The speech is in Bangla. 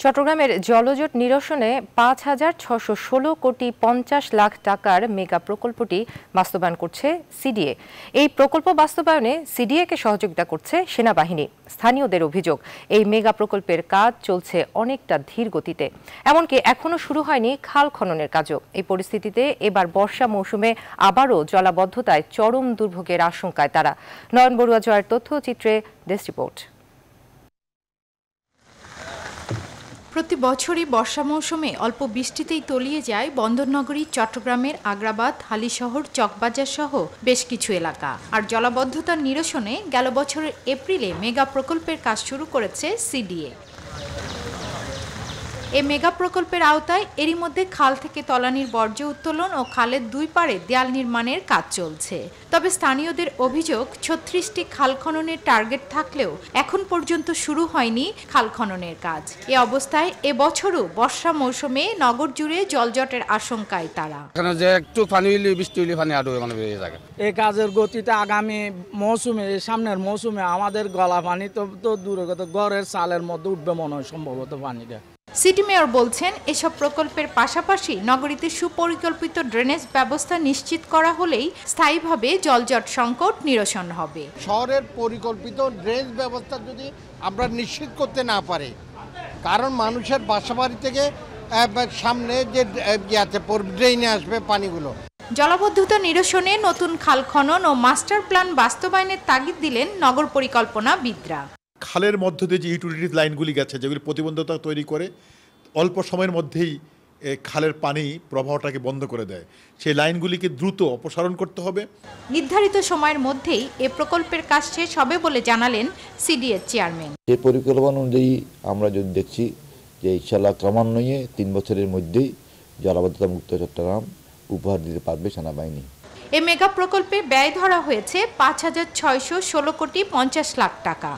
চট্টগ্রামের জলজট নিরসনে ৫,৬১৬ কোটি ৫০ লাখ টাকার মেগা প্রকল্পটি বাস্তবায়ন করছে সিডিএ। এই প্রকল্প বাস্তবায়নে সিডিএকে সহযোগিতা করছে সেনাবাহিনী। স্থানীয়দের অভিযোগ, এই মেগা প্রকল্পের কাজ চলছে অনেকটা ধীর গতিতে, এমনকি এখনও শুরু হয়নি খাল খননের কাজও। এই পরিস্থিতিতে এবার বর্ষা মৌসুমে আবারও জলাবদ্ধতায় চরম দুর্ভোগের আশঙ্কায় তারা। নয়ন বড়ুয়া জয়ের তথ্যচিত্রে ডেস্ক রিপোর্ট। প্রতি বছরই বর্ষা মৌসুমে অল্প বৃষ্টিতেই তলিয়ে যায় বন্দরনগরী চট্টগ্রামের আগ্রাবাদ, হালিশহর, চকবাজার সহ বেশ কিছু এলাকা। আর জলাবদ্ধতার নিরসনে গেল বছরের এপ্রিলে মেগা প্রকল্পের কাজ শুরু করেছে সিডিএ। এই মেগা প্রকল্পের আওতায় এরই মধ্যে খাল থেকে তলানির বর্জ্য উত্তোলন ও খালের দুই পাড়ে দেয়াল নির্মাণের কাজ চলছে। তবে স্থানীয়দের অভিযোগ, ৩৬টি খাল খননের টার্গেট থাকলেও এখন পর্যন্ত শুরু হয়নি খাল খননের কাজ। এ অবস্থায় এবছরও বর্ষা মৌসুমে নগর জুড়ে জলজটের আশঙ্কায় তারা। একটু পানি হইলে, বৃষ্টি হইলে পানি আরো বেড়ে যায়। এই কাজের গতিতে আগামী মৌসুমে, সামনের মৌসুমে আমাদের গলা পানি তো দূরে কথা, ঘরের চালের মধ্যে উঠবে মনে হয় সম্ভবত পানিটা। সিটি মেয়র বলছেন, এসব প্রকল্পের পাশাপাশি নগরীতে সুপরিকল্পিত ড্রেনেজ ব্যবস্থা নিশ্চিত করা হলেই স্থায়ীভাবে জলজট সংকট নিরসন হবে। শহরের পরিকল্পিত ড্রেনেজ ব্যবস্থা যদি আমরা নিশ্চিত করতে না পারি, কারণ মানুষের বাসাবাড়ি থেকে সামনে যে ড্রেনে আসবে পানিগুলো। জলাবদ্ধতা নিরসনে নতুন খাল খনন ও মাস্টার প্ল্যান বাস্তবায়নের তাগিদ দিলেন নগর পরিকল্পনাবিদরা। খালের মধ্য দিয়ে যে ইউটিলিটি লাইনগুলি গেছে, যেগুলি প্রতিবন্ধকতা তৈরি করে অল্প সময়ের মধ্যেই খালের পানি প্রবাহটাকে বন্ধ করে দেয়, সেই লাইনগুলিকে দ্রুত অপসারণ করতে হবে। নির্ধারিত সময়ের মধ্যেই এ প্রকল্পের কাজ শেষ হবে বলে জানালেন সিডিএর চেয়ারম্যান। এই পরিকল্পনা অনুযায়ী আমরা যদি দেখছি যে ইনশাআল্লাহ ক্রমান্বয়ে ৩ বছরের মধ্যেই জলাবদ্ধতা মুক্ত চট্টগ্রাম উপহার দিতে পারবে সেনাবাহিনী। এ মেগা প্রকল্পে ব্যয় ধরা হয়েছে ৫,৬১৬ কোটি ৫০ লাখ টাকা।